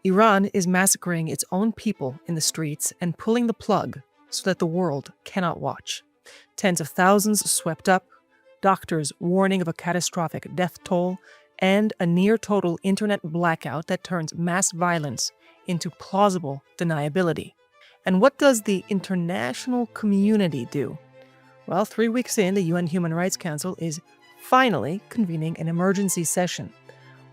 Iran is massacring its own people in the streets and pulling the plug so that the world cannot watch. Tens of thousands swept up, doctors warning of a catastrophic death toll, and a near-total internet blackout that turns mass violence into plausible deniability. And what does the international community do? Well, 3 weeks in, the UN Human Rights Council is finally convening an emergency session,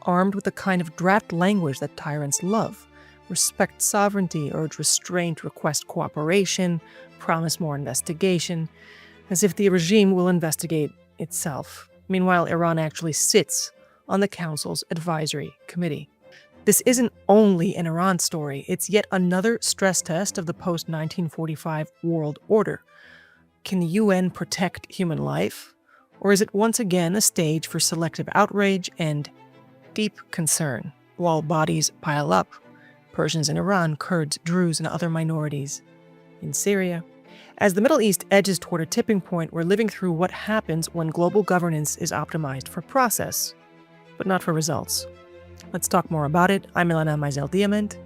armed with the kind of draft language that tyrants love: respect sovereignty, urge restraint, request cooperation, promise more investigation, as if the regime will investigate itself. Meanwhile, Iran actually sits on the Council's advisory committee. This isn't only an Iran story, it's yet another stress test of the post-1945 world order. Can the UN protect human life? Or is it once again a stage for selective outrage and deep concern, while bodies pile up? Persians in Iran, Kurds, Druze, and other minorities in Syria. As the Middle East edges toward a tipping point, we're living through what happens when global governance is optimized for process, but not for results. Let's talk more about it. I'm Ilana Maisel-Diamant,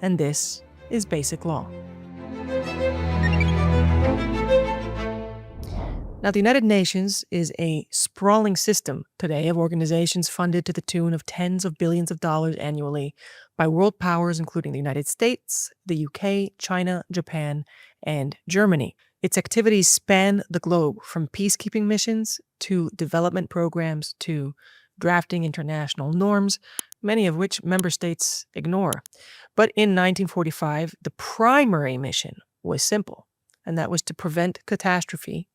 and this is Basic Law. Now, the United Nations is a sprawling system today of organizations funded to the tune of tens of billions of dollars annually by world powers including the United States, the UK, China, Japan, and Germany. Its activities span the globe, from peacekeeping missions to development programs to drafting international norms, many of which member states ignore. But in 1945, the primary mission was simple, and that was to prevent catastrophe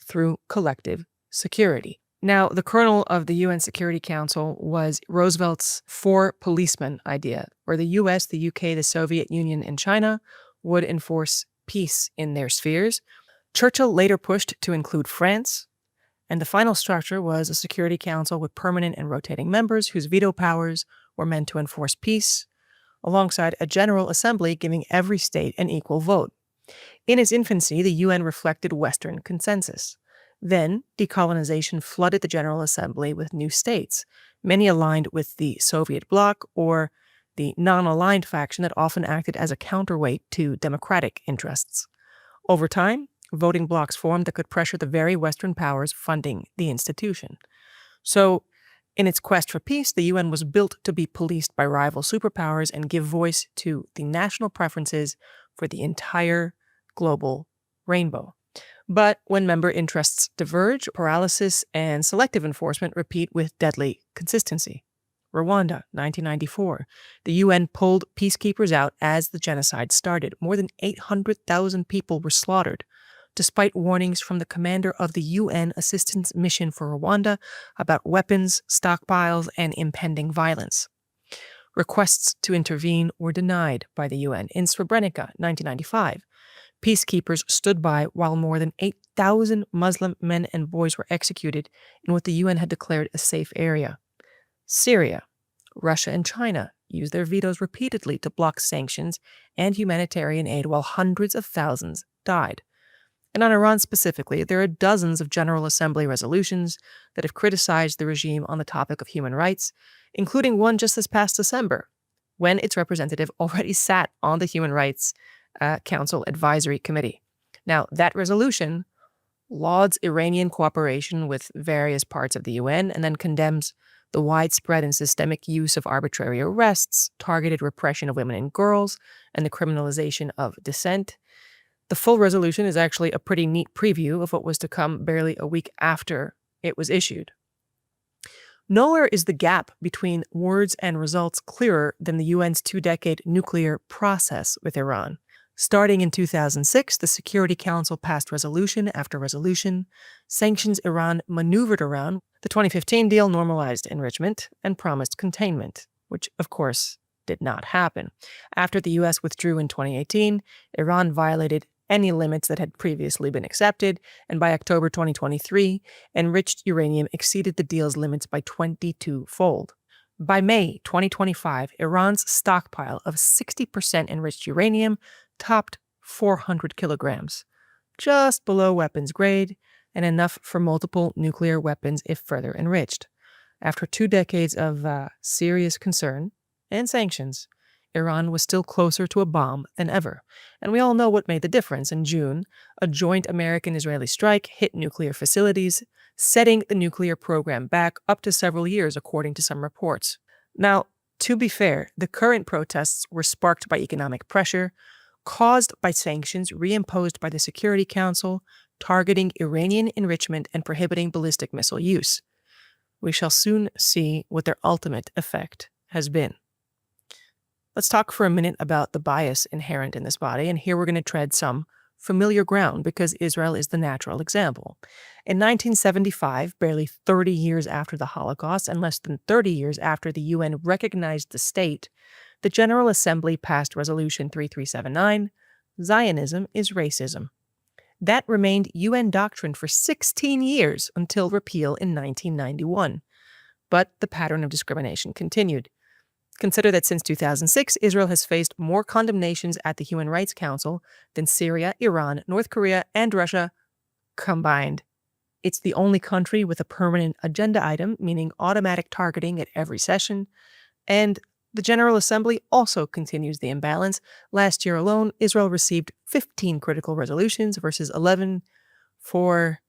through collective security. Now, the kernel of the UN Security Council was Roosevelt's four policemen idea, where the US, the UK, the Soviet Union, and China would enforce peace in their spheres. Churchill later pushed to include France, and the final structure was a Security Council with permanent and rotating members whose veto powers were meant to enforce peace, alongside a General Assembly giving every state an equal vote. In its infancy, the UN reflected Western consensus. Then, decolonization flooded the General Assembly with new states, many aligned with the Soviet bloc or the non-aligned faction that often acted as a counterweight to democratic interests. Over time, voting blocs formed that could pressure the very Western powers funding the institution. So, in its quest for peace, the UN was built to be policed by rival superpowers and give voice to the national preferences for the entire global rainbow. But when member interests diverge, paralysis and selective enforcement repeat with deadly consistency. Rwanda, 1994. The UN pulled peacekeepers out as the genocide started. More than 800,000 people were slaughtered, despite warnings from the commander of the UN Assistance Mission for Rwanda about weapons, stockpiles, and impending violence. Requests to intervene were denied by the UN. In Srebrenica, 1995, peacekeepers stood by while more than 8,000 Muslim men and boys were executed in what the UN had declared a safe area. Syria, Russia and China used their vetoes repeatedly to block sanctions and humanitarian aid while hundreds of thousands died. And on Iran specifically, there are dozens of General Assembly resolutions that have criticized the regime on the topic of human rights, including one just this past December, when its representative already sat on the Human Rights Council Advisory Committee. Now, that resolution lauds Iranian cooperation with various parts of the UN and then condemns the widespread and systemic use of arbitrary arrests, targeted repression of women and girls, and the criminalization of dissent. The full resolution is actually a pretty neat preview of what was to come barely a week after it was issued. Nowhere is the gap between words and results clearer than the UN's 2-decade nuclear process with Iran. Starting in 2006, the Security Council passed resolution after resolution. Sanctions Iran maneuvered around. The 2015 deal normalized enrichment and promised containment, which, of course, did not happen. After the U.S. withdrew in 2018, Iran violated any limits that had previously been accepted, and by October 2023, enriched uranium exceeded the deal's limits by 22-fold. By May 2025, Iran's stockpile of 60% enriched uranium topped 400 kilograms, just below weapons grade, and enough for multiple nuclear weapons if further enriched. After 2 decades of serious concern and sanctions, Iran was still closer to a bomb than ever. And we all know what made the difference. In June, a joint American-Israeli strike hit nuclear facilities, setting the nuclear program back up to several years, according to some reports. Now, to be fair, the current protests were sparked by economic pressure, caused by sanctions reimposed by the Security Council, targeting Iranian enrichment and prohibiting ballistic missile use. We shall soon see what their ultimate effect has been. Let's talk for a minute about the bias inherent in this body, and here we're going to tread some familiar ground because Israel is the natural example. In 1975, barely 30 years after the Holocaust and less than 30 years after the UN recognized the state, the General Assembly passed Resolution 3379, Zionism is Racism. That remained UN doctrine for 16 years until repeal in 1991. But the pattern of discrimination continued. Consider that since 2006, Israel has faced more condemnations at the Human Rights Council than Syria, Iran, North Korea, and Russia combined. It's the only country with a permanent agenda item, meaning automatic targeting at every session, and the General Assembly also continues the imbalance. Last year alone, Israel received 15 critical resolutions versus 11 for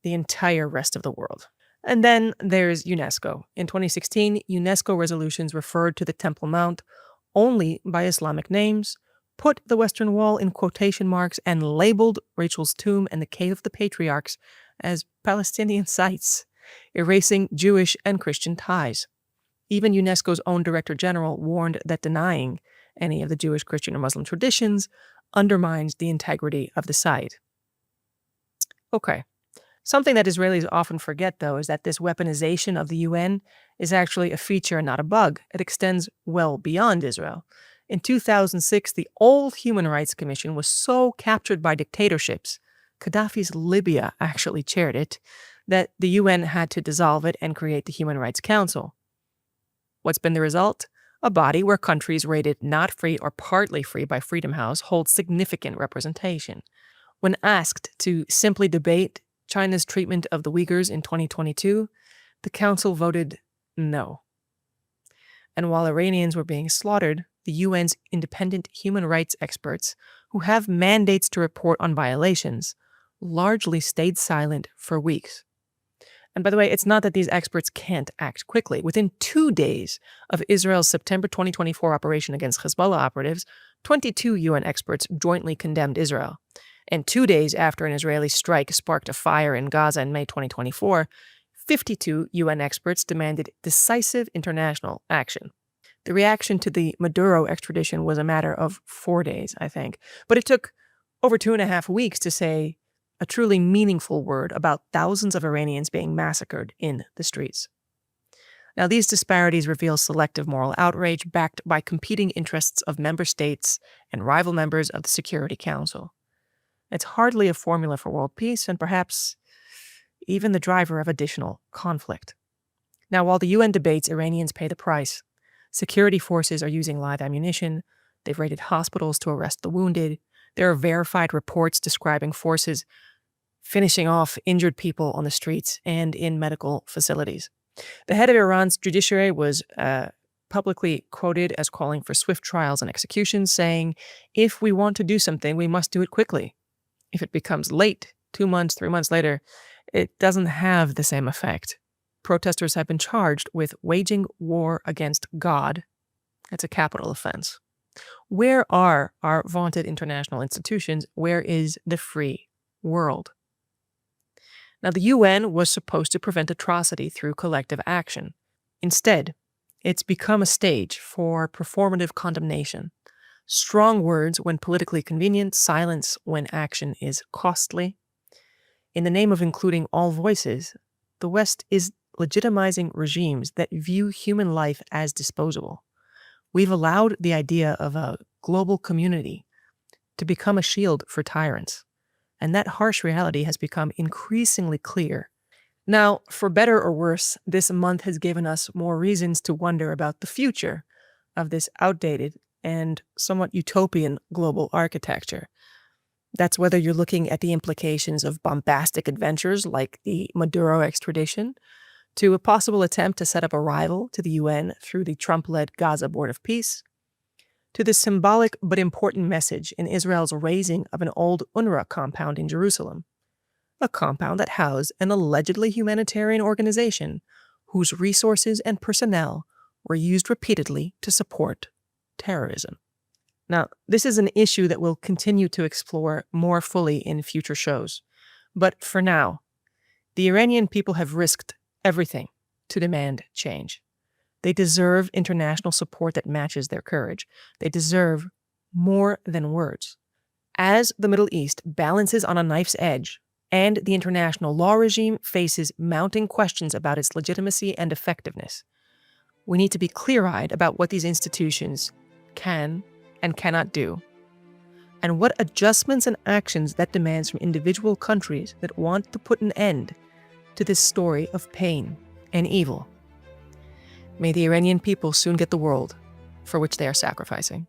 the entire rest of the world. And then there's UNESCO. In 2016, UNESCO resolutions referred to the Temple Mount only by Islamic names, put the Western Wall in quotation marks, and labeled Rachel's tomb and the Cave of the Patriarchs as Palestinian sites, erasing Jewish and Christian ties. Even UNESCO's own Director General warned that denying any of the Jewish, Christian, or Muslim traditions undermines the integrity of the site. Okay. Something that Israelis often forget, though, is that this weaponization of the UN is actually a feature and not a bug. It extends well beyond Israel. In 2006, the old Human Rights Commission was so captured by dictatorships, Gaddafi's Libya actually chaired it, that the UN had to dissolve it and create the Human Rights Council. What's been the result? A body where countries rated not free or partly free by Freedom House hold significant representation. When asked to simply debate China's treatment of the Uyghurs in 2022, the council voted no. And while Iranians were being slaughtered, the UN's independent human rights experts, who have mandates to report on violations, largely stayed silent for weeks. And by the way, it's not that these experts can't act quickly. Within 2 days of Israel's September 2024 operation against Hezbollah operatives, 22 UN experts jointly condemned Israel. And 2 days after an Israeli strike sparked a fire in Gaza in May 2024, 52 UN experts demanded decisive international action. The reaction to the Maduro extradition was a matter of 4 days, I think. But it took over 2.5 weeks to say a truly meaningful word about thousands of Iranians being massacred in the streets. Now, these disparities reveal selective moral outrage backed by competing interests of member states and rival members of the Security Council. It's hardly a formula for world peace and perhaps even the driver of additional conflict. Now, while the UN debates, Iranians pay the price. Security forces are using live ammunition. They've raided hospitals to arrest the wounded. There are verified reports describing forces finishing off injured people on the streets and in medical facilities. The head of Iran's judiciary was publicly quoted as calling for swift trials and executions, saying, "If we want to do something, we must do it quickly. If it becomes late, 2 months, 3 months later, it doesn't have the same effect." Protesters have been charged with waging war against God. It's a capital offense. Where are our vaunted international institutions? Where is the free world? Now, the UN was supposed to prevent atrocity through collective action. Instead, it's become a stage for performative condemnation. Strong words when politically convenient, silence when action is costly. In the name of including all voices, the West is legitimizing regimes that view human life as disposable. We've allowed the idea of a global community to become a shield for tyrants, and that harsh reality has become increasingly clear. Now, for better or worse, this month has given us more reasons to wonder about the future of this outdated and somewhat utopian global architecture. That's whether you're looking at the implications of bombastic adventures like the Maduro extradition, to a possible attempt to set up a rival to the UN through the Trump-led Gaza Board of Peace, to the symbolic but important message in Israel's razing of an old UNRWA compound in Jerusalem, a compound that housed an allegedly humanitarian organization whose resources and personnel were used repeatedly to support terrorism. Now, this is an issue that we'll continue to explore more fully in future shows. But for now, the Iranian people have risked everything to demand change. They deserve international support that matches their courage. They deserve more than words. As the Middle East balances on a knife's edge, and the international law regime faces mounting questions about its legitimacy and effectiveness, we need to be clear-eyed about what these institutions can and cannot do, and what adjustments and actions that demands from individual countries that want to put an end to this story of pain and evil. May the Iranian people soon get the world for which they are sacrificing.